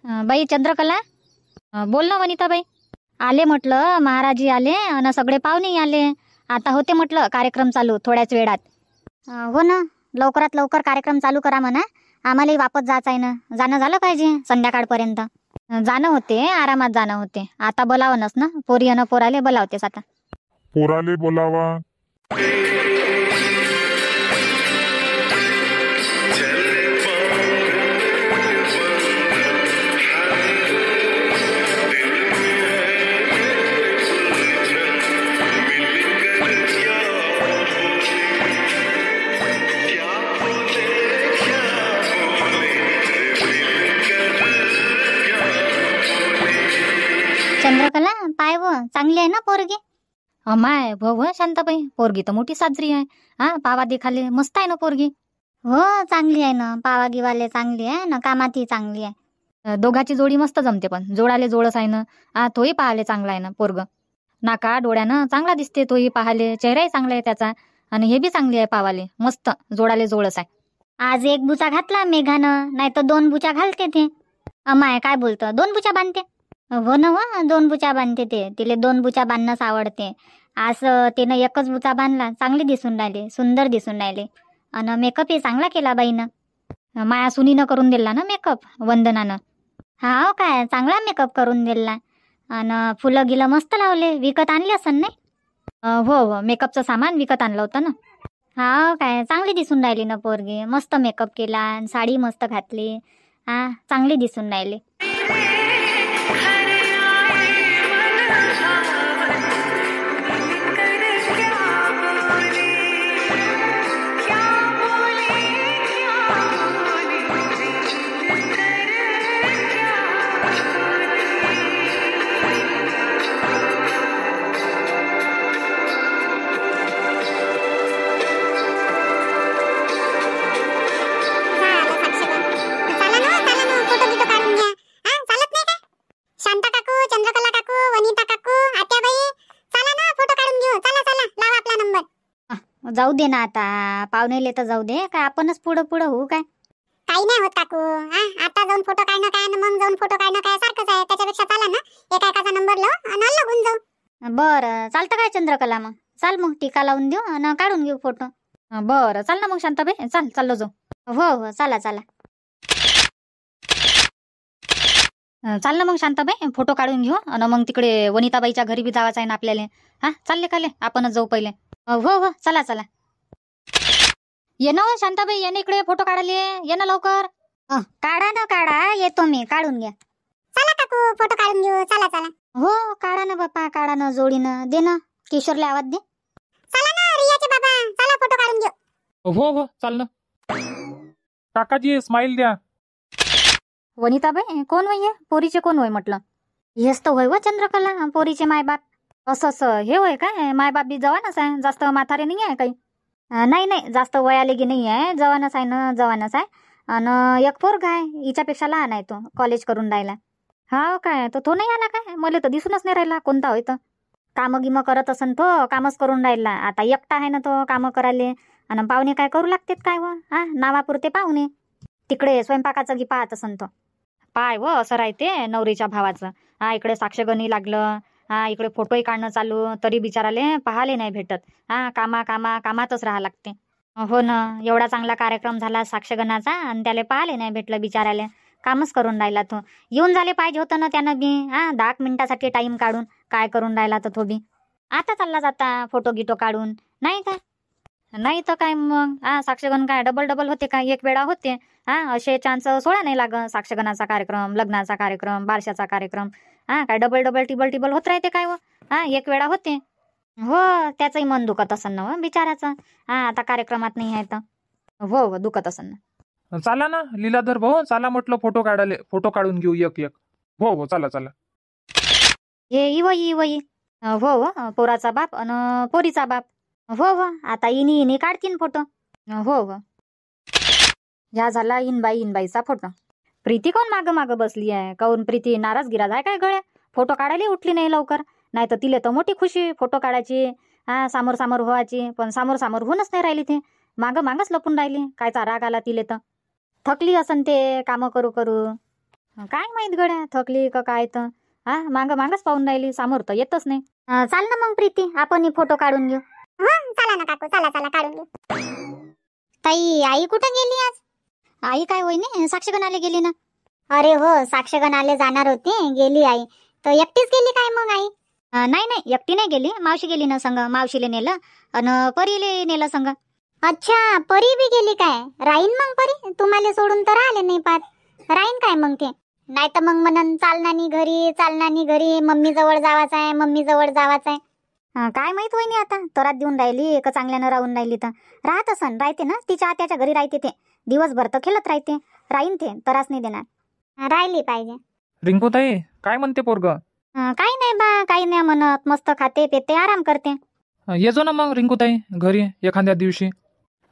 बाई चंद्रकला, बोल ना वनिताबाई. आले म्हटलं, महाराजी आले आणि सगळे पाहुणे आले. आता होते म्हटलं कार्यक्रम चालू थोड्याच वेळात. हो ना, लवकरात लवकर कार्यक्रम चालू करा म्हणा. आम्हालाही वापस जायचं आहे ना. जाणं झालं पाहिजे संध्याकाळपर्यंत. जाणं होते, आरामात जाणं होते. आता बोलावनच ना, पोरी अन पोराले बोलावतेस आता. पोराले बोलावा. चंद्रकला पाय व चांगली आहे ना पोरगी. माय भव शांताबाई, पोरगी तर मोठी साजरी आहे. हा, पावा देखाले मस्त आहे ना पोरगी. हो चांगली आहे ना, पावा गिवाले चांगली आहे ना, कामातही चांगली आहे. दोघाची जोडी मस्त जमते, पण जोडाले जोडच आहे ना. तोही पाहाले चांगला आहे ना पोरग. नाका डोळ्यानं चांगला दिसते तोही पाहाले. चेहराही चांगला आहे त्याचा. आणि हे बी चांगली आहे पावाले, मस्त जोडाले जोडच आहे. आज एक बुचा घातला मेघानं, नाही तर 2 बुचा घालते ते. अमाय काय बोलतो, 2 बुचा बांधते. हो ना, 2 बुचा बांधते ते. तिले 2 बुचा बांधणंच आवडते. आज तिनं एकच बुचा बांधला. चांगली दिसून राहिली, सुंदर दिसून राहिली. आणि मेकअपही चांगला केला बाईनं. माया सुनीनं करून दिला ना मेकअप, वंदनानं. हा काय चांगला मेकअप करून दिला. आणि फुलं गिलं मस्त लावले. विकत आणले असन नाही? हो, मेकअपचं सामान विकत आणलं होतं ना. हा काय चांगली दिसून राहिली ना पोरगी. मस्त मेकअप केला, साडी मस्त घातली. चांगली दिसून राहिली. जाऊ दे ना आता, पाहुणेले तर जाऊ दे. काय आपणच पुढं पुढं होऊ काय? काही नाही होत काकू. आता जाऊन फोटो काढणं काय ना मग जाऊन फोटो काढणं काय सारखंच आहे. त्याच्यापेक्षा चला ना, एका नंबर लावू आणि लागून जाऊ. बरं चालतं काय चंद्रकला, मग चाल, मग टीका लावून देऊ आणि काढून घेऊ फोटो. बरं चाल ना मग शांताबाई, चाललो जाऊ. हो चला. चाल ना मग शांताबाई, फोटो काढून घेऊ आणि मग तिकडे वनिताबाईच्या घरी बी जावायचं आहे ना आपल्याला. चालले काले आपणच जाऊ पहिले. हो चला. ये ना शांताबाई, ये ना इकडे फोटो काढाले. ये ना लवकर. काढा, येतो मी, काढून घ्या. चला काकू फोटो काढून घेऊ. चला. हो काढा ना बापा, काढा ना जोडीनं. दे ना किशोरला आवाज दे. चला ना रियाचे बाबा, चला फोटो काढून घेऊ. हो चाल ना. काकाजी स्माइल द्या. वनिताबाई कोण होय? पोरीचे कोण होय म्हटलं? हेच तर होय व चंद्रकला, पोरीचे मायबाप. असं हे होय काय? मायबाप बी जवानच आहे, जास्त म्हातारे नाही आहे काही. नाही जास्त वयाले गी नाही आहे, जवानच आहे ना, जवानच आहे. आणि एक पोरगा आहे, हिच्यापेक्षा लहान आहे, तो कॉलेज करून राहिला. हा काय, तो नाही आला काय? मला तर दिसूनच नाही राहिला कोणता होय. तर कामं गिमं करत असन तो, कामच करून राहिला. आता एकटा आहे ना तो कामं करायले. आणि पाहुणे काय करू लागतात काय व? नावापुरते पाहुणे. तिकडे स्वयंपाकाचं गी पाहत असन तो. पाय व असं राहते नवरीच्या भावाचं. इकडे साक्षगणी लागलं, इकडे फोटोही काढणं चालू, तरी बिचाराले पाहाले नाही भेटत. कामातच राहा लागते. हो ना, एवढा चांगला कार्यक्रम झाला साक्षगणाचा आणि त्याला पाहाले नाही भेटलं बिचाराले. कामच करून राहिला तो. येऊन झाले पाहिजे होतं ना त्यानं बी. 10 मिनिटासाठी टाइम काढून काय करून राहिला तर तो बी. आता चालला जाता फोटो गिटो काढून, नाही का? नाही तर काय मग. साक्षगण काय डबल होते का? एक वेळा होते. असे चान्स सोळा नाही लागत. साक्षगणाचा कार्यक्रम, लग्नाचा कार्यक्रम, बारशाचा कार्यक्रम. काय डबल टिबल होत राहते काय व? एक वेळा होते. हो, त्याचंही मन दुखत असन ना बिचाराचं. आता कार्यक्रमात नाही आहे तर. हो दुखत असन ना. चला ना लीलाधर भाऊ, चला म्हटलं फोटो काढाले. फोटो काढून घेऊ एक. हो चला. हे इवई. हो पोराचा बाप आणि पोरीचा बाप. हो आता इनी काढतीन फोटो. हो ह्या झाला इनबाईचा फोटो. प्रीती कोण माग बसली आहे? काऊन प्रीती नाराज गिराज आहे काय गळ्या? फोटो काढायला उठली नाही लवकर. नाही तर तिले तर मोठी खुशी फोटो काढायची, समोर व्हायची. पण समोर होऊनच नाही राहिली. ते मागच लपून राहिली. कायचा राग आला तिले तर. थकली असन ते काम करू. काय माहित गड्या थकली का काय तर मागच पाहून राहिली, समोर तर येतच नाही. चाल ना मग प्रीती, आपण फोटो काढून घेऊ. चला ना काकू, चला चला काढून घेऊ. ताई, आई कुठं गेली आज? आई काय होई नाही, साक्षगणाला गेली ना. अरे हो, साक्षगणाले जाणार होती, गेली आई. तर एकटीच गेली काय मग आई? नाही नाही, एकटी नाही गेली, मावशी गेली ना संग. मावशीले नेलं अन परीले नेलं संग. अच्छा, परी बी गेली काय? राहीन मग परी, तुम्हाला सोडून तर राहिले नाही पाहत. राहीन काय मग ते? नाही तर मग म्हणन चालनानी घरी मम्मी जवळ जावाच आहे, मम्मी जवळ जावाच आहे. काय माहित होई नाही आता, तरात देऊन राहिली का चांगल्यानं राहून राहिली. तर राहत असन, राहते ना तिच्या आत्याच्या घरी राहते ते, दिवसभर तर खेळत राहते. राहीन ते, त्रास नाही देणार. राहिली पाहिजे. रिंकूताई काय म्हणते पोरग? काही नाही बा, काही नाही म्हणत, मस्त खाते पेते आराम करते. येजो ना मग रिंकूताई घरी एखाद्या दिवशी.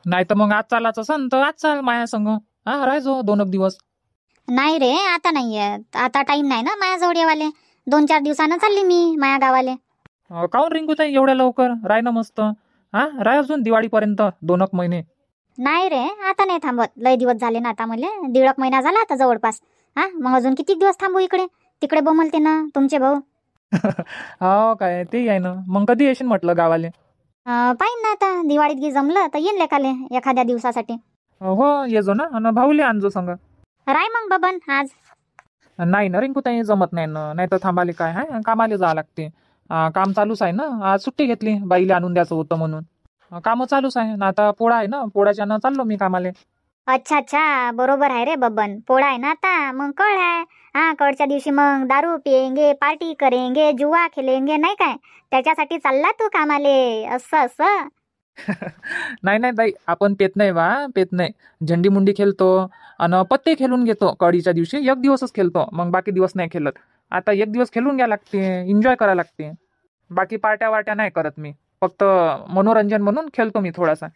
नाही तर मग आज चालाच असन तर आज चाल माया संग. राहायचो 2 दिवस. नाही रे, आता नाही येत, आता टाइम नाही ना माझ्याजवळ येवाले. 2-4 दिवसानं चालली मी माया गावाले. काऊन रिंकूताई एवढ्या लवकर? राह ना मस्त. राह अजून दिवाळीपर्यंत 2 महिने. नाही रे, आता नाही थांबत, लय दिवस झाले ना आता मला. 1.5 महिना झाला आता जवळपास. मग अजून किती दिवस थांबू इकडे तिकडे बोमलते ना तुमचे भाऊ. हो काय, ते आहे ना. मग कधी येशील म्हटलं गावाले? पाहिन ना आता, दिवाळीत गी जमलं तर येईन लेकाले एखाद्या दिवसासाठी. हो येजो ना, आणि भाऊले आणजो संग. राय मग बबन आज. नाही ना रिंकूताई, जमत नाही ना. नाही तर थांबाले काय आहे, कामाले जावं लागते. काम चालूच आहे ना. आज सुट्टी घेतली, बाईले आणून द्यायचं होतं म्हणून. काम चालूच आहे ना. आता पोळा आहे ना, पोळ्याच्यानं चाललो मी कामाले. अच्छा, बरोबर आहे रे बबन, पोळा आहे ना आता, मग कळ आहे. कळच्या दिवशी मग दारू पिएंगे, पार्टी करेंगे, जुआ खेलेंगे, नाही काय? त्याच्यासाठी चालला तू कामाले असं. नाही नाही ताई, आपण पेत नाही पेत नाही. झंडी मुंडी खेळतो आणि पत्ते खेळून घेतो. कळीच्या दिवशी 1 दिवसच खेळतो, मग बाकी दिवस नाही खेळत. आता 1 दिवस खेळून घ्या लागते, एन्जॉय करा लागते. बाकी पार्ट्या वाट्या नाही करत मी, फक्त मनोरंजन म्हणून खेळतो मी थोडासा.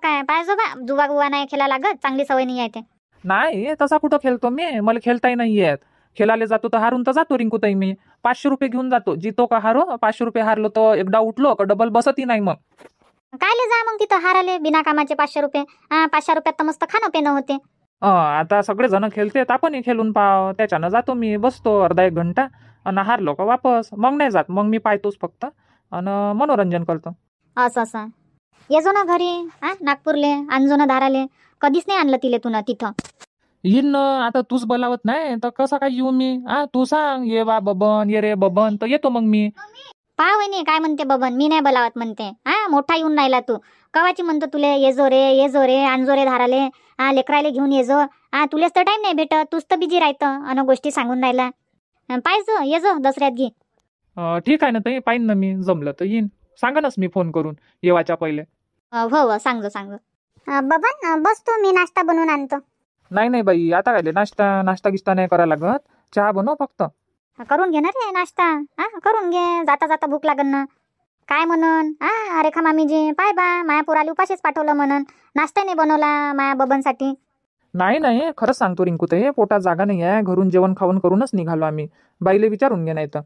काय पाहिजे बा, जुवा गुवा नाही खेळा लागत, चांगली सवय नाही आहे ते. नाही तसा कुठं खेळतो मी, मला खेळताही नाही येत. खेळायला जातो तर हारून तर जातो रिंकूताई मी. 500 रुपये घेऊन जातो, जितो का हारो. 500 रुपये हारलो तर एकदा उठलो का डबल बसतही नाही मग. कायले जा मग तिथं हाराले बिना कामाचे 500 रुपये. 500 रुपयात तर मस्त खाणं पिणं होते. आता सगळे जण खेळते, आपणही खेळून पाव. त्याच्यानं जातो मी, बसतो अर्धा 1 घंटा आणि हारलो का वापस. मग नाही जात, मग मी पाहतोच फक्त आणि मनोरंजन करतो. असं येजो ना घरी, नागपूरले आणजो ना धाराले. कधीच नाही आणलं तिले तुला तिथं. येईन ना, आता तूच बोलावत नाही तर कसं काय येऊ मी? तू सांग, ये बा बबन, ये रे बबन, तर येतो मग मी. पहा वहिनी काय म्हणते बबन, मी नाही बोलावत म्हणते. मोठा येऊन राहिला तू, कवाची म्हणतो तुले येजो रे आणजो रे धाराले. लेकराले घेऊन येजो. तुलेच तर टाइम नाही भेटत, तूच तर बिजी राहतं आणि गोष्टी सांगून राहिला. पाहिजो येजो दसऱ्यात घे. ठीक आहे ना ताई, पाहिन ना मी, जमलं तर येईन. सांगानच मी फोन करून येवाच्या पहिले. हो सांगजो. बबन, बसतो, मी नाश्ता बनवून आणतो. नाही बाई, आता काय नाश्ता गिश्ता नाही करायला लागत. चहा बनव फक्त. करून घे ना रे नाश्ता. करून घे, जाता जाता भूक लागन ना. काय म्हणून रेखा मामीजी, पाय बा माया पोराला उपाशीच पाठवलं म्हणून, नाश्ता नाही बनवला माया बबनसाठी. नाही खरंच सांगतो रिंकूताई, पोटात जागा नाही आहे. घरून जेवण खावण करूनच निघालो आम्ही. बाईले विचारून घे नाही तर.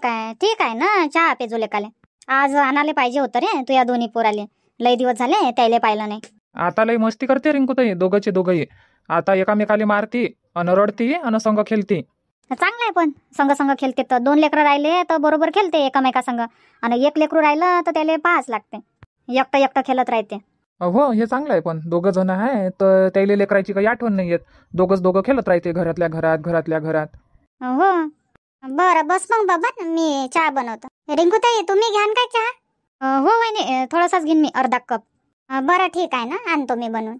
काय ठीक आहे ना, चहा पेजो लेकाले. आज आणाले पाहिजे होतं रे तू या दोन्ही पोराले, लय दिवस झाले त्याले पाहिलं नाही. आता लय मस्ती करते रिंकूताई, दोघंही. आता एकामेकाला मारती आणि रडती आणि संग खेळती. चांगलं आहे, पण संग खेळते तर 2 लेकरं राहिले तर बरोबर खेळते एकामेका संग, आणि 1 लेकरू राहिलं तर त्याला पाहाच लागते. एकटं खेळत राहते. हो, हे चांगलं आहे, पण 2 जण आहे तर त्याला लेकरायची काही आठवण नाही येत. दोघं खेळत राहते घरातल्या घरात. हो बरं, बस मग बाबा, मी चहा बनवतो. रिंकूताई, तुम्ही घ्यान काय चहा? हो वहिनी, थोडासाच घेईन मी, अर्धा कप. बरं ठीक आहे ना, आणतो मी बनवून.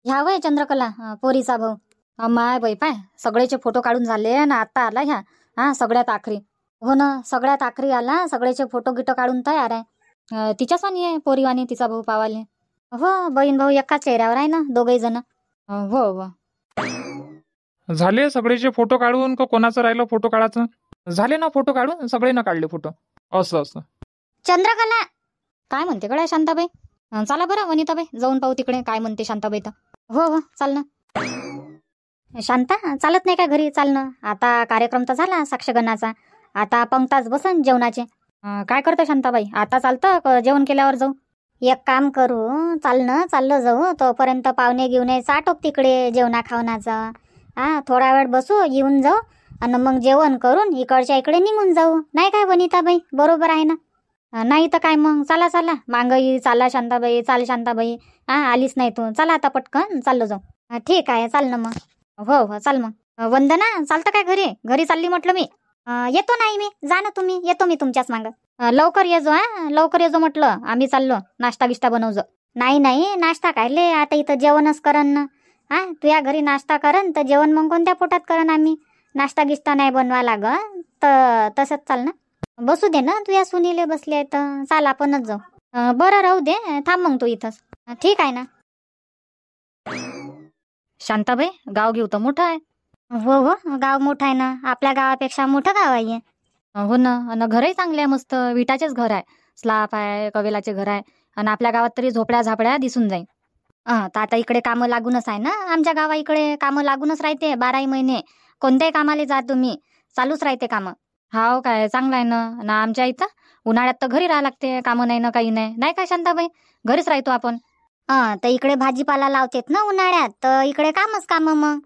ह्या वय चंद्रकला पोरीचा भाऊ. माय बाई पाय, सगळेचे फोटो काढून झाले ना, आता आला ह्या सगळ्यात आखरी. हो ना, सगळ्यात आखरी आला, सगळेचे फोटो गिटो काढून तयार आहे. तिच्याच वाणी आहे पोरीवाणी तिचा भाऊ पावाले. हो, बहीण भाऊ एकाच चेहऱ्यावर आहे ना, 2घही जण. हो झाले सगळेचे फोटो काढून, का कोणाचं राहिलं फोटो काढायचं? झाले ना फोटो काढून, सगळेनं काढले फोटो. असं चंद्रकला काय म्हणते कडे शांताबाई? चला बरं वनिताबाई, जाऊन पाहू तिकडे काय म्हणते शांताबाई तर. हो चाल ना. शांता, चालत नाही का घरी? चाल ना, आता कार्यक्रम तर झाला साक्षगणाचा, आता पंक्ताच बसन जेवणाचे. काय करतो शांताबाई, आता चालतं जेवण केल्यावर जाऊ? एक काम करू, चाललं जाऊ, तोपर्यंत पाहुणे घेऊन चाटोक तिकडे जेवणा खावणाचं. हा थोडा वेळ बसू, येऊन जाऊ आणि मग जेवण करून इकडच्या इकडे निघून जाऊ. नाही काय वनिताबाई, बरोबर आहे ना? नाही तर काय मग, चला चला मांगई, चाला शांताबाई, चाल शांताबाई. आलीच नाही तू, चला आता पटकन चाललो जाऊ. ठीक आहे, चाल ना मग. हो हो चाल मग. वंदना चालतं काय घरी? घरी चालली म्हटलं मी. येतो नाही मी, जा ना तुम्ही, येतो मी तुमच्याच मागं. लवकर ये जो, लवकर ये जो म्हटलं. आम्ही चाललो, नाश्ता बिष्टा बनवजो. नाही नाश्ता कायले, आता इथं जेवणच करन ना. तुझ्या घरी नाश्ता करन तर जेवण मग कोणत्या पोटात करन आम्ही? नाश्ता गिश्ता नाही बनवा लागन तर तसंच चाल ना. बसू दे ना, तुझ्या सुनीले बसले आहेत, चाल आपणच जाऊ. बरं राहू दे, थांब मग तू इथंच. ठीक आहे ना. शांताबाई, गाव घेऊ तर मोठं आहे. हो गाव मोठं आहे ना, आपल्या गावापेक्षा मोठं गाव आहे. हो ना, आणि घरही चांगले आहे, मस्त विटाचेच घर आहे, स्लॅब आहे, कवेलाचे घर आहे. आणि आपल्या गावात तरी झोपड्या झापड्या दिसून जाईल. तर आता इकडे कामं लागूनच आहे ना, आमच्या गावा इकडे कामं लागूनच राहते 12 महिने. कोणत्याही कामाला जा तुम्ही, चालूच राहते कामं. हाव काय, चांगलं आहे ना. आमच्या इथं उन्हाळ्यात तर घरी राहावं लागते, कामं नाही ना काही नाही. नाही काय शांताबाई, घरीच राहतो आपण. तर इकडे भाजीपाला लावतेत ना उन्हाळ्यात, तर इकडे कामं मग.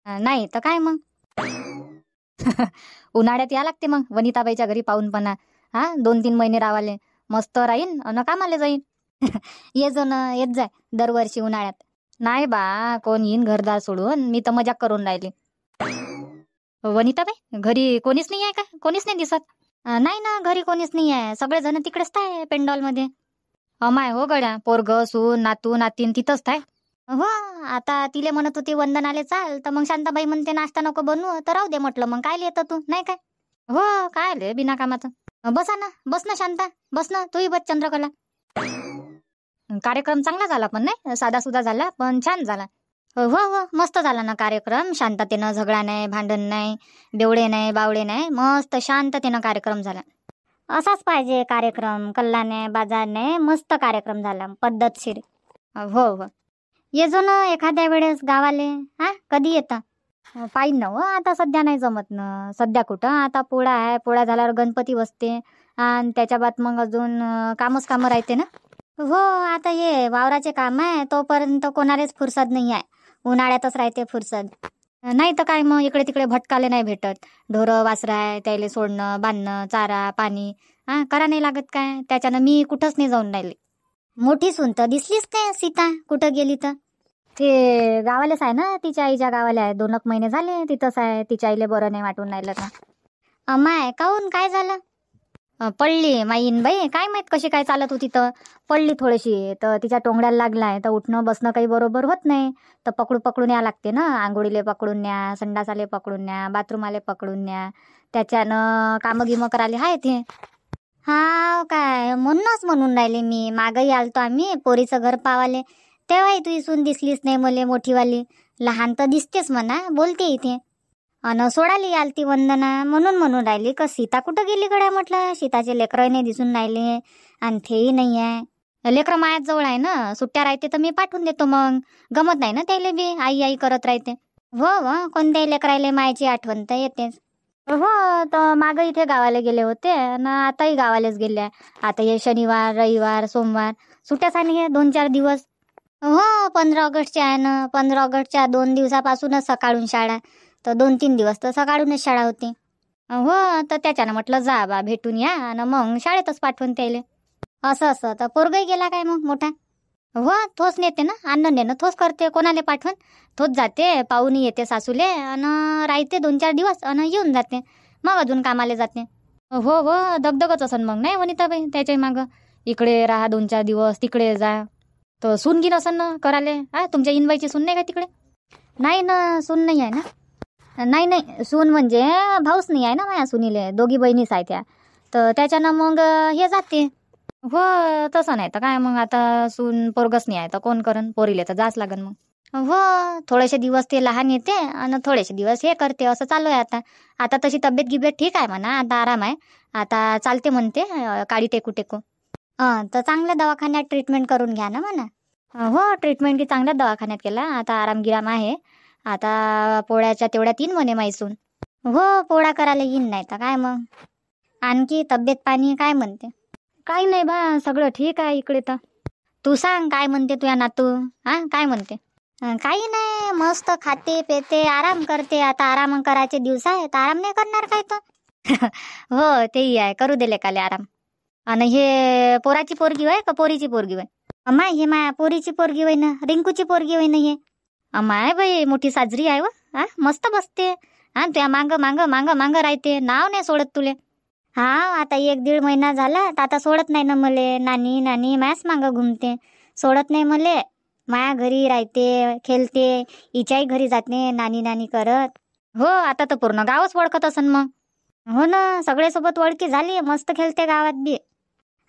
नाही तर काय मग. उन्हाळ्यात या लागते मग वनिताबाईच्या घरी पाहूनपणा. 2-3 महिने रावाले मस्त राहीन आणि कामाला जाईन. ये जो ना, येत जाय दरवर्षी उन्हाळ्यात. नाही बा, कोण येईन घरदार सोडून, मी तर मजाक करून राहिली. वनिताबाई, घरी कोणीच नाही आहे का? कोणीच नाही दिसत. नाही ना, घरी कोणीच नाही आहे, सगळे जण तिकडेच आहे पेंडॉल मध्ये. अमाय हो गड्या, पोरग सून नातू नातीन तिथंच आहे. हो, आता तिले म्हणत होती वंदनाले चाल, तर मग शांताबाई म्हणते नाश्ता नको बनवू, तर राहू दे म्हटलं. मग काय येतं तू, नाही काय? हो, काय ले बिना कामाचं. बस ना शांता, बस ना, तूही बस चंद्रकला. कार्यक्रम चांगला झाला, पण नाही साधा सुधा झाला, पण छान झाला. हो मस्त झाला ना कार्यक्रम. शांततेनं, झगडा नाही, भांडण नाही, बेवडे नाही, बावडे नाही, मस्त शांततेनं कार्यक्रम झाला. असाच पाहिजे कार्यक्रम, कल्ला नाही, बाजार नाही, मस्त कार्यक्रम झाला, पद्धतशीर. हो ये जो ना एखाद्या वेळेस गावाले. कधी येतं? पाहिन ना. आता सध्या नाही जमत ना. सध्या कुठं, आता पोळा आहे, पोळा झाल्यावर गणपती बसते, आणि त्याच्या बाद मग अजून कामं राहते ना. हो, आता हे वावराचे काम आहे, तोपर्यंत कोणालाच फुरसत नाही आहे. उन्हाळ्यातच राहते फुरसत. नाही तर काय मग, इकडे तिकडे भटकाले नाही भेटत. ढोरं वासरा आहे, त्याला सोडणं, बांधणं, चारा पाणी करा नाही लागत काय. त्याच्यानं मी कुठंच नाही जाऊन राहिले. मोठी सून तर दिसलीच काय सीता, कुठं गेली तर? ते गावालेच आहे ना, तिच्या आईच्या गावाला आहे. 2 महिने झाले तिथंच आहे. तिच्या आईले बरं नाही वाटून राहिलं का. अमाय, काहून, काय झालं? पडली माईन बाई, काय माहित कशी काय चालत होती तर पडली थोडीशी, तर तिच्या टोंगड्याला लागलाय. तर उठणं बसणं काही बरोबर होत नाही, तर पकडून या लागते ना. आंघोळीले पकडून न्या, संडासाले पकडून न्या, बाथरूमाले पकडून न्या, त्याच्यानं कामं गिमं करायला आहे ते. हा काय, म्हणूनच म्हणून राहिले मी. मागही आलतो आम्ही पोरीचं घर पावाले, तेव्हाही तू इसून दिसलीच नाही मले मोठीवाली. लहान तर दिसतेस म्हणा, बोलते इथे. अन सोडाली आलती वंदना, म्हणून राहिली का सीता कुठं गेली गड्या म्हटलं. सीताचे लेकरं नाही दिसून राहिले, आणि तेही नाही आहे. लेकरं मायाच जवळ आहे ना, सुट्ट्या राहते तर मी पाठवून देतो. मग गमत नाही ना त्याला बी, आई करत राहते. हो कोणत्याही लेकरायले मायची आठवण तर येतेच. हो, तर मागं इथे गावाला गेले होते ना, आताही गावालाच गेले. आता हे शनिवार रविवार सोमवार सुट्ट्याच आहे 2-4 दिवस. हो, 15 ऑगस्टच्या आहे ना. 15 ऑगस्टच्या 2 दिवसापासूनच सकाळून शाळा, तर 2-3 दिवस तर सकाळूनच शाळा होती. हो, तर त्याच्यानं म्हटलं जा बा भेटून या, आणि मग शाळेतच पाठवून त्याले. असं तर पोरगही गेला काय मग मोठा? हो, तोच नेते ना, अन्न नेणं तोच करते. कोणाला पाठवून, तोच जाते, पाहुणी येते सासूले, आणि राहते 2-4 दिवस आणि येऊन जाते. मग अजून कामाला जाते. हो दगदगच असन मग नाही वनिताबाई त्याच्या मागं. इकडे राहा 2-4 दिवस, तिकडे जा. तर सून गिन असन ना कराले. तुमच्या इनबाईची सून नाही का तिकडे? नाही ना, सून नाही आहे ना. नाही, सून म्हणजे भाऊच नाही आहे ना माझ्या सुनीले, दोघी बहिणीच आहे त्या. तर त्याच्यानं मग हे जाते. हो, तसं नाही तर काय मग. आता सून पोरगच नाही आहे तर कोण करन, पोरीले तर जाच लागन मग. हो, थोडेसे दिवस ते लहान येते आणि थोडेसे दिवस हे करते, असं चालू आहे आता. आता तशी तब्येत गिब्येत ठीक आहे म्हणा, आता आराम आहे. आता चालते म्हणते, काडी टेकू तर चांगल्या दवाखान्यात ट्रीटमेंट करून घ्या ना म्हणा. हो, ट्रीटमेंट की चांगल्याच दवाखान्यात केला. आता आराम आहे. आता पोळ्याच्या तेवढ्या 3 महिने माहीसून. हो, पोळा करायला येईन, नाही तर काय मग. आणखी तब्येत पाणी काय म्हणते? काही नाही बा, सगळं ठीक आहे इकडे तर. तू सांग काय म्हणते तुझ्या नातू, काय म्हणते? काही नाही, मस्त खाते पेते आराम करते. आता आराम करायचे दिवस आहेत, आराम नाही करणार काय तर. हो तेही आहे, करू दे लेकाले आराम. आणि हे पोराची पोरगी होय का पोरीची पोरगी होय? अमाय हे माया पोरीची पोरगी होय ना, रिंकूची पोरगी होय ना हे. अमाय बाई मोठी साजरी आहे व. हा मस्त बसते. हा त्या मांग मांग मांग मांग राहते, नाव नाही सोडत तुले. हा आता 1-1.5 महिना झाला तर आता सोडत नाही ना मले. नानी नानी मायाच मागं घुमते, सोडत नाही मले. माया घरी राहते, खेळते, हिच्याही घरी जाते नानी नानी करत. हो आता तर पूर्ण गावच ओळखत असन मग. हो ना, सगळे सोबत ओळखी झाली, मस्त खेळते गावात बी.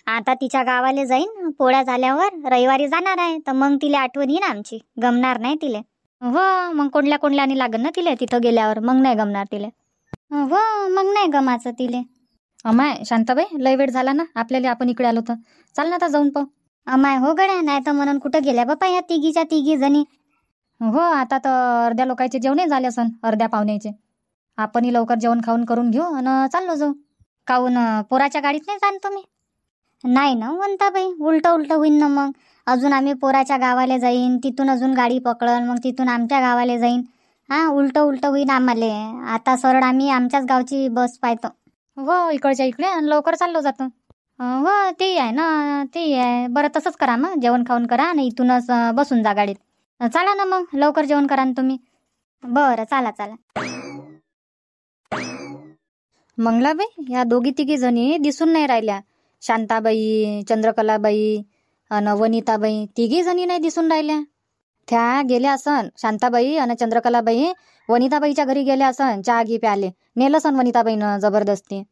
आता तिच्या गावाला जाईन, पोळ्या झाल्यावर रविवारी जाणार आहे, तर मग तिला आठवण येईन आमची, गमणार नाही तिले. हो मग कोणल्या कोणल्यानी लागन ना तिले, तिथं गेल्यावर मग नाही गमणार तिले. हो मग नाही गमाचं तिले. अमाय शांताबाई लय वेळ झाला ना आपल्याला, आपण इकडे आलो तर चाल ना आता जाऊन पाहू. अमाय हो गड्या, नाही तर म्हणून कुठं गेल्या बापा ह्या तिघीच्या तिघी जणी. हो आता तर अर्ध्या लोकांचे जेवणे झाले असन, अर्ध्या पाहुण्याचे. आपणही लवकर जेवण खाऊन करून घेऊ आणि चाललो जाऊ. काहून पोराच्या गाडीत नाही जाण तुम्ही? नाही ना म्हणता बाई, उलट उलट होईन ना मग. अजून आम्ही पोराच्या गावाला जाईन, तिथून अजून गाडी पकडन, मग तिथून आमच्या गावाला जाईन. हा उलट उलट होईन आम्हाला. आता सरळ आम्ही आमच्याच गावची बस पाहतो. हो इकडच्या इकडे आणि लवकर चाललो जातो. हो तेही आहे ना, तेही आहे. बरं तसंच करा मग, जेवण खाऊन करा आणि इथूनच बसून जा गाडीत. चला ना मग लवकर जेवण करा ना तुम्ही. बरं चला चला. मंगलाबाई या दोघी तिघी जणी दिसून नाही राहिल्या. शांताबाई, चंद्रकलाबाई आणि वनिताबाई तिघी जणी नाही दिसून राहिल्या. त्या गेल्या असन, शांताबाई आणि चंद्रकलाबाई वनिताबाईच्या घरी गेल्या असन, चहा घी प्याले नेलं सन वनिताबाईनं जबरदस्ती.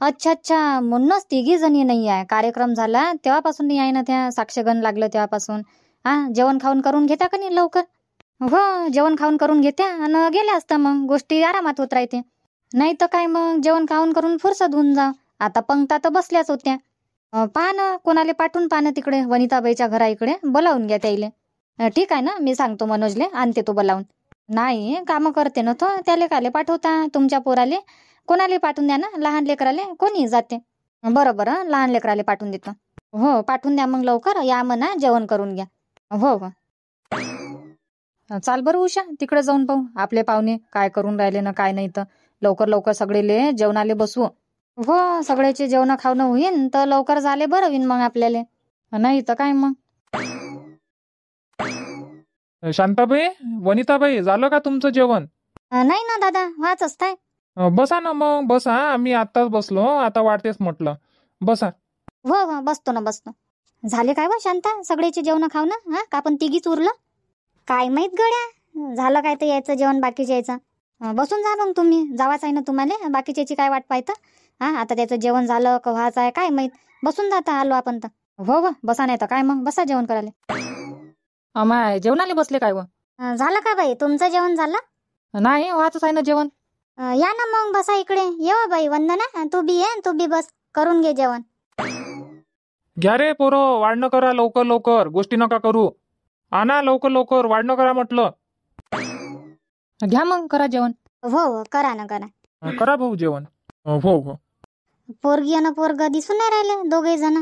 अच्छा अच्छा, म्हणूनच तिघी जणी नाही आहे. कार्यक्रम झाला तेव्हापासून नाही आहे ना, त्या साक्षगण लागलं तेव्हापासून. हा जेवण खाऊन करून घेत्या का नाही लवकर? हो जेवण खाऊन करून घेत्या आणि गेल्या असता, मग गोष्टी आरामात होत राहते. नाही तर काय मग, जेवण खाऊन करून फुरसत होऊन जा. आता पंक्ता तर बसल्याच होत्या. पहा ना कोणाला पाठवून पहा ना तिकडे वनिताबाईच्या घरा इकडे, बोलावून घ्या त्याइले. ठीक आहे ना, मी सांगतो मनोजले, आणते तो बोलावून. नाही कामं करते ना तो, त्याले काले पाठवता? तुमच्या पोराले कोणाला पाठवून द्या ना, लहान लेकराले कोणी जाते. बरं लहान लेकराले पाठवून देतो. हो पाठवून द्या मग लवकर, या म्हणा जेवण करून घ्या. हो हो चाल बरं उषा, तिकडे जाऊन पाहू आपले पाहुणे काय करून राहिले ना काय नाही. तर लवकर लवकर सगळेले जेवणाले बसवू. हो सगळ्याचे जेवण खावणं होईन तर लवकर झाले बरं होईन मग आपल्याला. नाही तर काय मग. शांताबाई, वनिताबाई, झालं का तुमचं जेवण? नाही ना दादा, वाच असताय. बसा ना मग, बसा. आम्ही आत्ताच बसलो, आता वाटतेच म्हटलं. बसा. हो हो बसतो ना बसतो. झाले काय व शांता सगळ्याचे जेवण खाव ना? हा का आपण तिघीच उरलं? काय माहित गड्या, झालं काय तर यायचं जेवण बाकीच यायचं. बसून जा मग तुम्ही, जावाच आहे ना तुम्हाला, बाकीच्याची काय वाट पाहता? हा आता त्याचं जेवण झालं का व्हायचं आहे काय माहित. बसून जाता आलो आपण तर. हो हो बसा, नाही तर काय मग, बसा जेवण करायला. अमाय जेवणाले बसले काय व? झालं का बाई तुमचं जेवण झालं? नाही व्हायचंच आहे ना जेवण. या ना मग बसा इकडे. येवा बाई वंदना, तू बी ये, तू बी बस, करून घे जेवण. घ्या रे पोरं, वाढणं करा लवकर लवकर, गोष्टी नका करू. आणा लवकर लवकर, वाढणं करा म्हटलं. घ्या मग करा जेवण. हो हो करा ना करा. करा भाऊ जेवण. हो हो. पोरगी आणि पोरग दिसून नाही राहिले दोघे जण.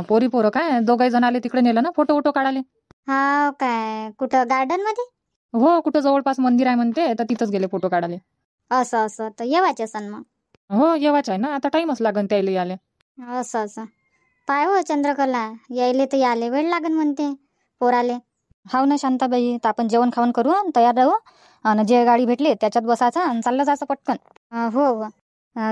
पोरी पोरं काय दोघाही जण आले तिकडे, नेलं ना फोटो काढाले. हा काय कुठं गार्डन मध्ये? हो कुठं जवळपास मंदिर आहे म्हणते, तर तिथंच गेले फोटो काढाले. असं असं तर येवाचे सण मग. हो येवाच आहे ना, आता टाइमच लागन त्याला याले. असं असं पाय हो चंद्रकला, यायले तर याले वेळ लागन म्हणते पोराले. हाव ना शांताबाई, तर आपण जेवण खाऊन करू आणि तयार राहू, आणि जे गाडी भेटली त्याच्यात बसायचं आणि चाललं जायचं पटकन. हो हो.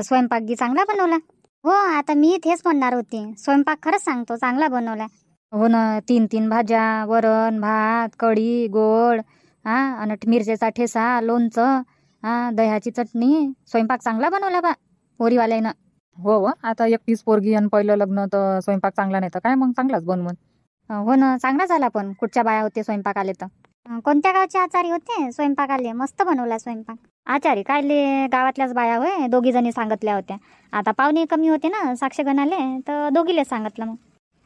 स्वयंपाक गी चांगला बनवला. हो आता मी तेच म्हणणार होते, स्वयंपाक खरंच सांगतो चांगला बनवला. हो ना, 3 भाज्या, वरण भात, कढी, गोड, हा आणि मिरचीचा ठेसा, लोणचं, हा दह्याची चटणी. स्वयंपाक चांगला बनवला बा पोरीवाल्यानं. हो आता एकटीच पोरगी आणि पहिलं लग्न, तर स्वयंपाक चांगला नाही तर काय मग, चांगलाच बनवून. हो ना चांगला झाला. पण कुठच्या बाया होते स्वयंपाक आले तर? कोणत्या गावचे आचारी होते स्वयंपाक आले? मस्त बनवला स्वयंपाक. आचारी कायले, गावातल्याच बाया होय, दोघी जणी सांगितल्या होत्या. आता पाहुणे कमी होते ना साक्षगणाले, तर दोघीले सांगितलं मग.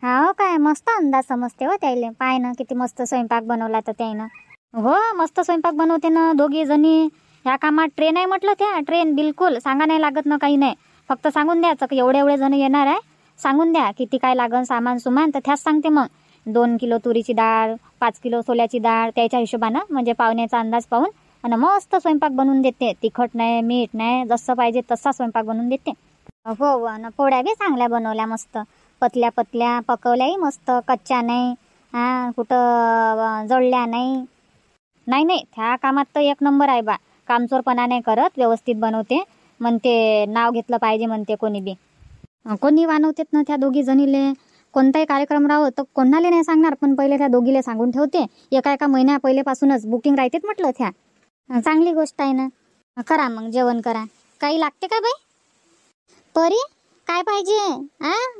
हा काय मस्त अंदाज समजते हो त्याले. पाय ना किती मस्त स्वयंपाक बनवला तर त्यानं. हो मस्त स्वयंपाक बनवते ना दोघी जणी. ह्या कामात ट्रेन आहे म्हटलं, त्या ट्रेन बिलकुल सांगा नाही लागत ना, काही नाही. फक्त सांगून द्यायचं की एवढे जण येणार आहे, सांगून द्या किती काय लागन सामान सुमान, तर त्याच सांगते मग 2 किलो तुरीची डाळ, 5 किलो सोल्याची डाळ, त्याच्या हिशोबानं म्हणजे पाहुण्याचा अंदाज पाहून आणि मस्त स्वयंपाक बनवून देते. तिखट नाही, मीठ नाही, जसं पाहिजे तसा स्वयंपाक बनवून देते. हो, आणि पोळ्या बी चांगल्या बनवल्या, मस्त पतल्या पतल्या पकवल्याही मस्त, कच्च्या नाही, कुठं जळल्या नाही. नाही नाही, त्या कामात तर एक नंबर आहे बा. कामचोरपणा नाही करत, व्यवस्थित बनवते. म्हणते नाव घेतलं पाहिजे म्हणते कोणी बी. कोणी वानवतेत ना त्या दोघी जणीले. कोणताही कार्यक्रम राहो तर कोणाला नाही सांगणार, पण पहिले त्या दोघीले सांगून ठेवते. एका महिन्या पहिलेपासूनच बुकिंग राहतेत म्हटलं त्या. चांगली गोष्ट आहे ना. करा मग, जेवण करा. काही लागते का बाई? परी काय पाहिजे?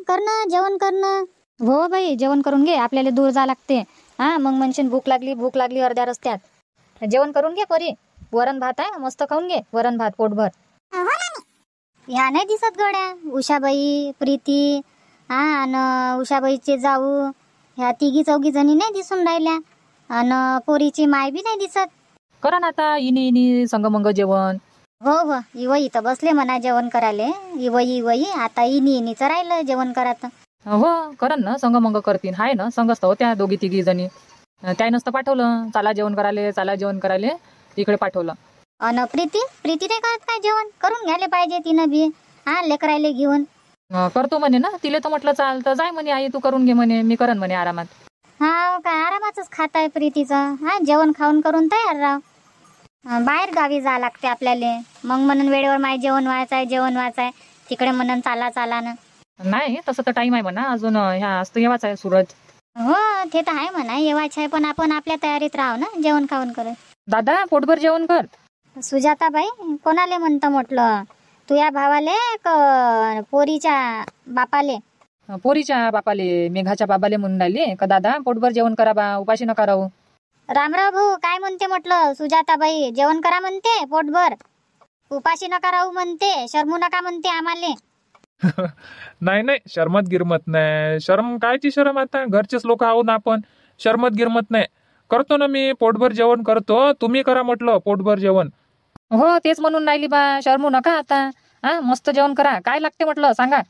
करणं जेवण करणं. हो बाई, जेवण करून घे, आपल्याला दूर जा लागते. मग म्हणशील भूक लागली अर्ध्या रस्त्यात. जेवण करून घे परी. वरण भात आहे, मस्त खाऊन घे वरण भात पोटभर. ह्या नाही दिसत गड्या, उषाबाई, प्रीती आणि उषाबाईचे जाऊ, ह्या तिघी चौघी जणी नाही दिसून राहिल्या. आणि पोरीची माय बी नाही दिसत. करा ना आता इनी संगमंग जेवण. हो, इवई तर बसले म्हणा जेवण करायला. इवई आता इनीचं राहिलं जेवण करायचं. हो, करन ना, संगमंग करतील. हाय ना, संगच तर त्या दोघी तिघी जणी. त्या नसतं पाठवलं, चला जेवण करायला इकडे पाठवलं. अन प्रीती नाही करत काय जेवण? करून घ्यायला पाहिजे तिनं बी. लेकरायले घेऊन. करतो म्हणे ना, तिले तर म्हटलं चाल तर जाय म्हणे, आई तू करून घे म्हणे, मी करन म्हणे आरामात. काय आरामाच खात आहे प्रीतीचं. जेवण खाऊन करून तयार राह. बाहेर गावी जा लागते आपल्याला. मग म्हणून वेळेवर माय जेवण व्हायचंय तिकडे म्हणून चाला ना. नाही, तसं तर टाइम आहे म्हणा अजून. ह्या आज तर येवाच आहे सूरज. हो, ते तर आहे म्हणा, येवाच आहे, पण आपण आपल्या तयारीत राहू ना जेवण खाऊन करत. दादा पोटभर जेवण कर. सुजाताबाई कोणाले म्हणतं म्हटलं? तुझ्या भावाले पोरीच्या बापाले? पोरीच्या बापाले, मेघाच्या बाबाले म्हणून राहिले का दादा पोटभर जेवण करा बा, उपाशी नका राहू. रामराव भाऊ काय म्हणते म्हटलं? सुजाताबाई जेवण करा म्हणते पोटभर, उपाशी नका राहू म्हणते, शरमू नका म्हणते आम्हाले. नाही, शरमत गिरमत नाही. शरम कायची शरम? आता घरचेच लोक आहोत ना आपण. शरमत गिरमत नाही. करतो ना मी, पोटभर जेवण करतो. तुम्ही करा म्हटलं पोटभर जेवण. हो, तेच म्हणून राहिली बा, शरमू नका आता. मस्त जेवण करा. काय लागते म्हटलं सांगा.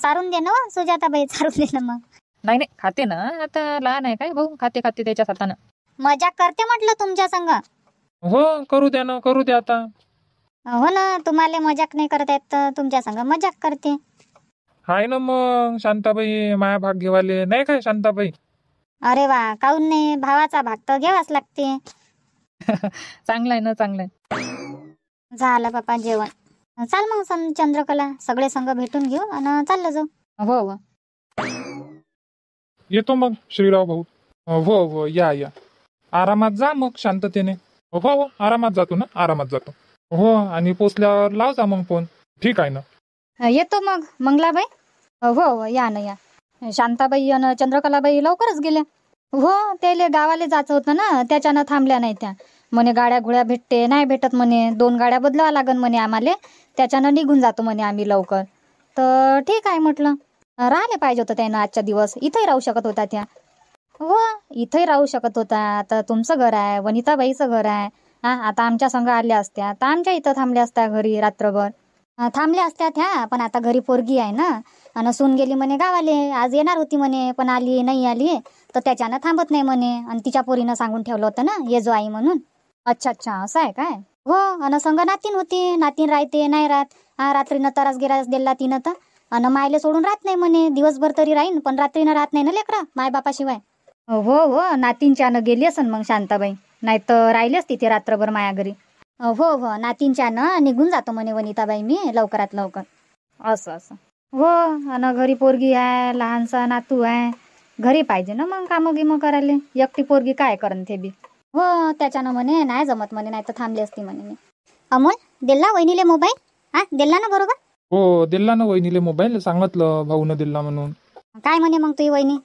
चारून दे ना सुजाताबाई, चारून दे ना मग. नाही खाते ना, आता लहान आहे काय भाऊ, खाते त्याच्या हातानं. मजाक करते म्हटलं तुमच्या संग. हो, करू द्या आता. हो ना, तुम्हाला मजाक नाही करता येत तर तुमच्या संग मजाक करते. हाय ना मग शांताबाई, माया भाग घेवाले नाही काय शांताबाई? अरे वा, काऊन नाही? भावाचा भाग तर घ्यावाच लागते. चांगलं आहे ना, चांगलं आहे. झालं बापा जेवण. चाल मग चंद्रकला, सगळे संघ भेटून घेऊ आणि चाललं जाऊ. हो, येतो मग श्रीराव भाऊ. हो, या आरामात जा मग शांततेने. हो, आरामात जातो ना, आरामात जातो. हो, आणि पोचल्यावर लाव जा मग फोन. ठीक आहे ना. येतो मग मंगलाबाई. हो, या ना या. शांताबाई आणि चंद्रकलाबाई लवकरच गेल्या. हो, त्याले गावाला जायचं होतं ना, त्याच्यानं थांबल्या नाही त्या. म्हणे गाड्या घोड्या भेटते नाही भेटत म्हणे, 2 गाड्या बदलावा लागन म्हणे आम्हाला, त्याच्यानं निघून जातो म्हणे आम्ही लवकर. तर ठीक आहे म्हटलं. राहिले पाहिजे होतं त्यानं आजच्या दिवस. इथंही राहू शकत होता त्या. हो, इथंही राहू शकत होता. आता तुमचं घर आहे, वनिताबाईचं घर आहे. आता आमच्या संग आल्या असत्या तर आमच्या इथं थांबल्या असत्या घरी रात्रभर. थांबल्या असत्या त्या, पण आता घरी पोरगी आहे ना, आणि सून गेली म्हणे गावाले. आज येणार होती म्हणे, पण नाही आली तर त्याच्यानं थांबत नाही म्हणे. आणि तिच्या पोरीनं सांगून ठेवलं होतं ना, ये जो आई म्हणून. अच्छा, असं आहे काय? हो, आणि संग नातीन होती. नातीन राहते नाही राहत. रात्रीनं तरास गिरास दिला तिनं तर. आणि मायले सोडून राहत नाही म्हणे. दिवसभर तरी राहीन, पण रात्रीनं राहत नाही ना लेकरा मायबापाशिवाय. हो, नातींच्यानं गेली असन मग शांताबाई, नाही तर राहिलेच तिथे रात्रभर माया घरी. हो, नातींच्यानं निघून जातो म्हणे वनिताबाई मी लवकरात लवकर. असं. हो, आणि घरी पोरगी आहे, लहानसा नातू आहे. घरी पाहिजे ना मग कामं गिमं करायला. एकटी पोरगी काय करन ते बी. हो, त्याच्यानं म्हणे नाही जमत म्हणे, नाही तर थांबली असती म्हणे मी. अमोल दिला वहिनीले मोबाईल? दिला ना बरोबर? हो, दिला ना वहिनीले मोबाईल. सांगितलं भाऊनं दिला म्हणून. काय म्हणे मग तुझी वहिनी?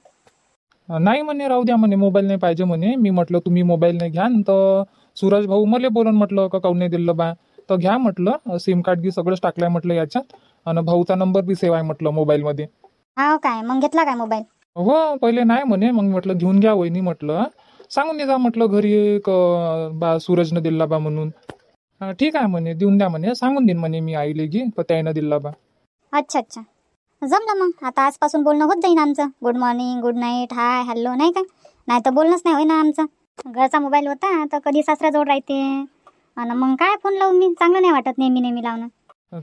नाही म्हणे, राहू द्या म्हणे, मोबाईल नाही पाहिजे म्हणे. मी म्हटलं तुम्ही मोबाईल नाही घ्या तर सूरज भाऊ मला बोलून म्हटलं का काऊन नाही दिलं बा, तर घ्या म्हटलं. सिम कार्ड गी सगळंच टाकलंय म्हटलं याच्यात, आणि भाऊचा नंबर बी सेव्ह आहे म्हटलं मोबाईल मध्ये. हा काय, मग घेतला काय मोबाईल? हो, पहिले नाही म्हणे, मग म्हटलं घेऊन घ्या वहिनी म्हटलं, सांगून दे जा म्हटलं घरी बा सूरजनं दिला बा म्हणून. ठीक आहे म्हणे, देऊन द्या म्हणे, सांगून देईन म्हणे मी आईले घे त्यानं दिला बा. अच्छा, जमलं मग. आता आजपासून बोलणं होत जाईन आमचं. Good morning, good night, hi hello, नाही का? नाही तर बोलणंच नाही होय ना आमचं. घरचा मोबाईल होता तर कधी सासऱ्याजवळ राहते आणि मग काय फोन लावून मी. चांगलं नाही वाटत नेहमी नेहमी लावणं.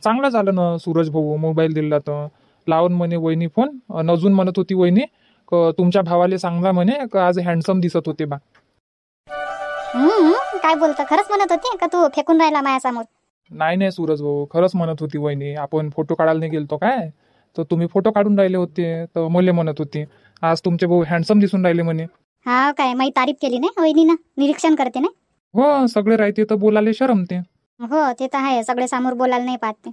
चांगलं झालं ना सूरज भाऊ मोबाईल दिला तर. लावून म्हणे वहिनी फोन. अन अजून म्हणत होती वहिनी तुमच्या भावाले सांगा म्हणे का आज हँडसम दिसत होते बा. काय बोलतं? खरंच म्हणत होती का तू फेकून राहिला माझ्यासमोर? नाही सूरज भाऊ खरंच म्हणत होती वहिनी. आपण फोटो काढायला नाही गेलतो काय, तर तुम्ही फोटो काढून राहिले होते तर मले म्हणत होती आज तुमचे भाऊ हँडसम दिसून राहिले म्हणे. हा काय माझी तारीफ केली नाही वहिनीनं? निरीक्षण करते ना. हो सगळे राहते तर बोलायला शरमते. हो ते तर आहे. सगळे समोर बोलायला नाही पाहते.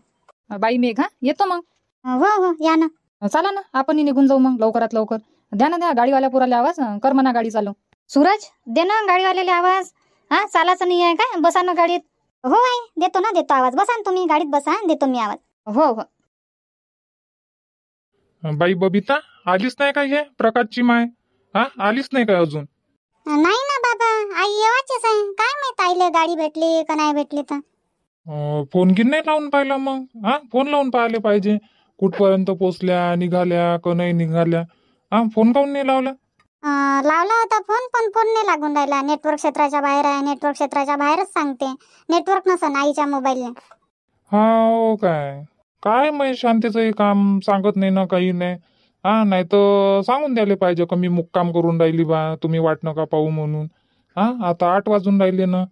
बाई मेघा येतो मग. हो हो या ना. चला ना आपण निघून जाऊ मग लवकरात लवकर. द्या ना द्या गाडीवाल्या पुराले आवाज. कर म्हणा गाडी चालू. सूरज दे ना गाडीवाल्याला आवाज. हा चालायचं नाही आहे काय? बसा ना गाडीत. हो आई देतो ना, देतो आवाज. बसा ना तुम्ही गाडीत बसा, देतो मी आवाज. हो हो. बाई बबिता आलीच नाही का हे प्रकाशची माय? हा आलीच नाही का अजून? नाही ना बाबा, आई येवाचीच आहे. काय माहित आईले गाडी भेटली का नाही भेटली तर. फोन गिन नाही लावून पाहिला मग? हा फोन लावून पाहिले पाहिजे. कुठपर्यंत पोचल्या, निघाल्या का नाही निघाल्या? हा फोन काऊन नाही लावला? लावला होता फोन पण फोन नाही लागून राहिला. नेटवर्क क्षेत्राच्या बाहेर आहे. नेटवर्क क्षेत्राच्या बाहेरच सांगते. नेटवर्क नसन आईच्या मोबाईलने. हा हो काय काय मग शांतीचं काम सांगत नाही ना काही नाही. हा नाही तर सांगून द्यायला पाहिजे का मी मुक्काम करून राहिली बा, तुम्ही वाट नका पाहू म्हणून. हा आता 8 वाजून राहिले ना.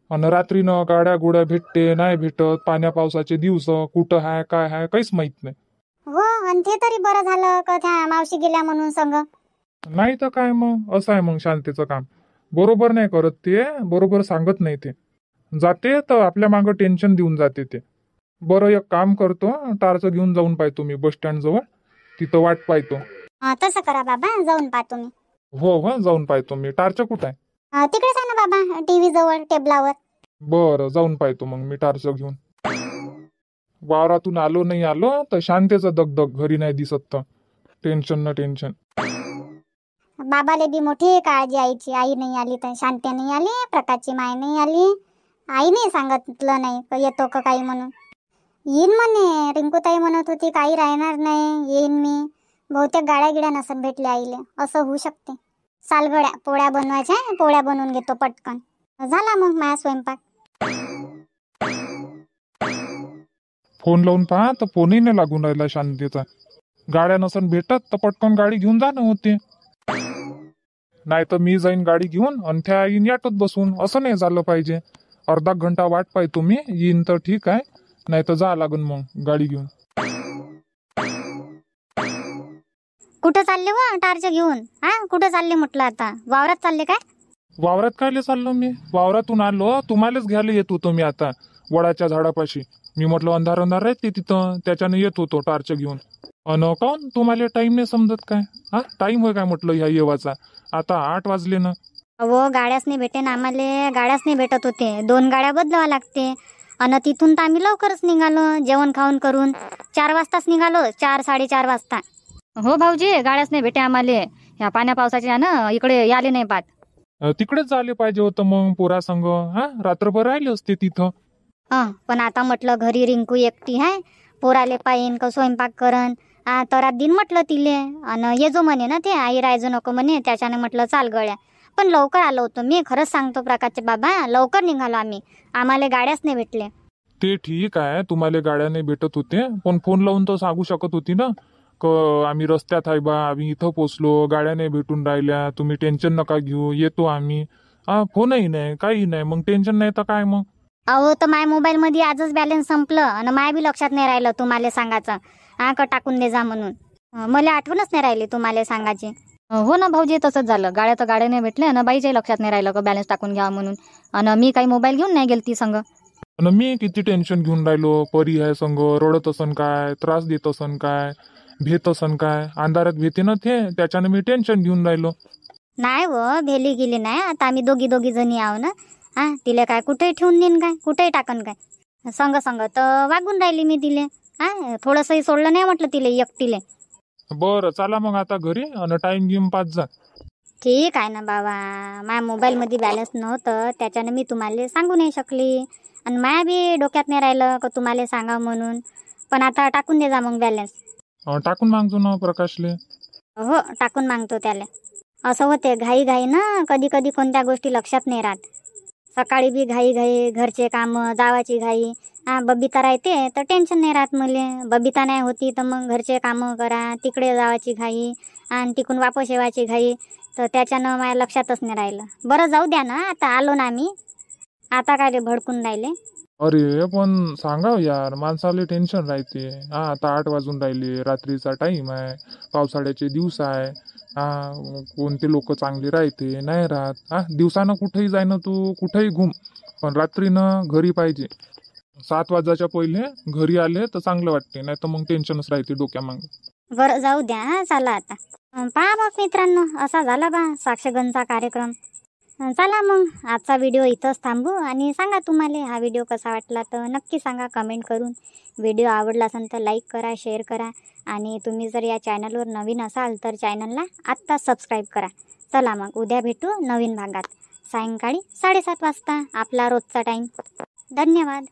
आणि रात्रीनं गाड्या गुड्या भेटते नाही भेटत. पाण्या पावसाचे दिवस कुठं आहे काय आहे काहीच माहित नाही. हो आणि ते तरी बरं झालं का त्या मावशी गेल्या म्हणून संग. नाही तर काय मग असं आहे मग शांतीचं काम. बरोबर नाही करत ते, बरोबर सांगत नाही ते. जाते तर आपल्या मागं टेन्शन देऊन जाते ते. बरं एक काम करतो, टारचं घेऊन जाऊन पाहतो मी बस स्टँड जवळ. तिथं वाट पाहतो. तसं करा बाबा, जाऊन पाहतो मी. हो हो जाऊन पाहतो मी. टारचं कुठं आहे? तिकडेच आहे ना बाबा, टीव्ही जवळ टेबलावर. बरं जाऊन पाहतो मग मी टारचं घेऊन. वावरातून आलो नाही आलो तर शांतीचं दगदग घरी नाही दिसत तर टेन्शन ना टेन्शन. बाबाले बी मोठी काळजी आईची. आई नाही आली तर शांती नाही आली, प्रकाशची माय नाही आली. आई नाही सांगितलं नाही का येतो का काही म्हणून. येईन म्हणे रिंकूताई म्हणत होती काही राहणार नाही, येईन मी. बहुतेक गाड्या गिड्या नसन भेटल्या आईले, असं होऊ शकते. सालगड्या पोळ्या बनवायच्या, पोळ्या बनवून घेतो पटकन. झाला मग माझा स्वयंपाक. फोन लावून पहा तर फोनही नाही लागून राहिला शांतीचा. गाड्या नसन भेटत तर पटकन गाडी घेऊन जाणं होते. नाही तर मी जाईन गाडी घेऊन आणि त्या येईन याटत बसून. असं नाही झालं पाहिजे. अर्धा घंटा वाट पाहतो मी. येईन तर ठीक आहे, नाही तर जा लागून मग गाडी घेऊन. कुठं चालले हो टार्च घेऊन? हा कुठं चालले म्हटलं? आता वावरात चालले काय? वावरात कायले चाललो मी? वावरातून आलो तुम्हालाच घ्यायला येत होतो मी आता वडाच्या झाडापाशी. मी म्हटलं अंधार अंधार राहते तिथं, त्याच्याने येत होतो टार्च घेऊन. अन काऊन तुम्हाला टाइम नाही समजत काय? हा टाइम होय काय म्हटलं ह्या येवाचा? आता 8 वाजले ना. अहो गाड्याच नाही भेटे ना आम्हाला. गाड्याच नाही भेटत होते. 2 गाड्या बदलावा लागते. आणि तिथून तर आम्ही लवकरच निघालो जेवण खाऊन करून. 4 वाजताच निघालो, 4 4:30 वाजता. हो भाऊजी गाड्याच नाही भेटे आम्हाला. ह्या पाण्या पावसाच्या ना इकडे याले नाही पाहत. तिकडेच झाले पाहिजे होतं मग पोरा संग. हा रात्रभर राहिले असते तिथं. पण आता म्हटलं घरी रिंकू एकटी आहे, पोराले पाहिन का स्वयंपाक करन. तर दिन म्हटलं तिले आणि ये जो म्हणे ना ते आई राहायचो नको म्हणे, त्याच्याने म्हटलं चाल गड्या. पण लवकर आलो होतो मी, खरंच सांगतो प्रकाशचे बाबा. लवकर निघालो आम्ही, आम्हाला गाड्याच नाही भेटले. ते ठीक आहे तुम्हाला गाड्या नाही भेटत होते, पण फोन लावून तर सांगू शकत होती ना आम्ही रस्त्यात आहे बा, आम्ही इथं पोचलो, गाड्या नाही भेटून राहिल्या, तुम्ही टेन्शन नका घेऊ, येतो आम्ही. फोनही नाही काही नाही, मग टेन्शन नाही तर काय मग. अहो तर माझ्या मोबाईल मध्ये आजच बॅलन्स संपलं आणि माय बी लक्षात नाही राहिलं तुम्हाला सांगायचं. का टाकून दे जा म्हणून. मला आठवणच नाही राहिली तुम्हाला सांगायची. हो ना भाऊजी तसंच झालं. गाड्या तर गाड्या नाही भेटल्या आणि बाईच्याही लक्षात नाही राहिलं का बॅलन्स टाकून घ्या म्हणून. आणि मी काही मोबाईल घेऊन नाही गेलती संग. आणि मी किती टेन्शन घेऊन राहिलो. परी आहे संग, रडत असन काय, त्रास देत असन काय, भेट असन काय. अंधारात भेटे ना ते, त्याच्याने मी टेन्शन घेऊन राहिलो. नाही व भेली गेली नाही. आता आम्ही दोघी जणी आहो ना. तिला काय कुठेही ठेवून देईन काय, कुठेही टाकन काय. संग संग तर वागून राहिली मी तिले. थोडंसंही सोडलं नाही म्हटलं तिले एकटीले. बरं चला मग आता घरी आणि टाइम घेऊन पाच जा. ठीक आहे ना बाबा. माझ्या मोबाईल मध्ये बॅलन्स नव्हतं, त्याच्याने मी तुम्हाला सांगू नाही शकली. आणि माया बी डोक्यात नाही राहिलं का तुम्हाला सांगा म्हणून. पण आता टाकून दे जा मग बॅलन्स. टाकून मागतो ना प्रकाशले. हो टाकून मागतो त्याला. असं होते घाई घाई ना, कधी कधी कोणत्या गोष्टी लक्षात नाही राहत. सकाळी बी घाई घाई, घरचे कामं, जावाची घाई. बबिता राहते तर टेन्शन नाही राहत मले. बबिता नाही होती तर मग घरचे कामं करा, तिकडे जावाची घाई आणि तिकून वापस येवाची घाई. तर त्याच्यानं माझ्या लक्षातच नाही राहिलं. बरं जाऊ द्या ना, आता आलो ना आम्ही. आता काय रे भडकून राहिले. अरे पण सांगा यार, माणसाला टेन्शन राहते. आता 8 वाजून राहिले, रात्रीचा टाइम आहे, पावसाळ्याचे दिवस आहे. कोणते लोक चांगले राहते नाही राहत. दिवसानं कुठेही जाय ना, तू कुठेही घुम, पण रात्रीनं घरी पाहिजे. 7 वाजायच्या पहिले घरी आले तर चांगलं वाटते, नाही तर मग टेन्शनच राहते डोक्यामागे. बरं जाऊ द्या, चला आता. पहा मग मित्रांनो, असा झाला बा साक्षगंधचा कार्यक्रम. चला मग आजचा व्हिडिओ इथंच थांबू आणि सांगा तुम्हाला हा व्हिडिओ कसा वाटला तर नक्की सांगा कमेंट करून. व्हिडिओ आवडला असेल तर लाईक करा, शेअर करा आणि तुम्ही जर या चॅनलवर नवीन असाल तर चॅनलला आत्ता सबस्क्राईब करा. चला मग उद्या भेटू नवीन भागात सायंकाळी 7:30 वाजता, आपला रोजचा टाईम. धन्यवाद.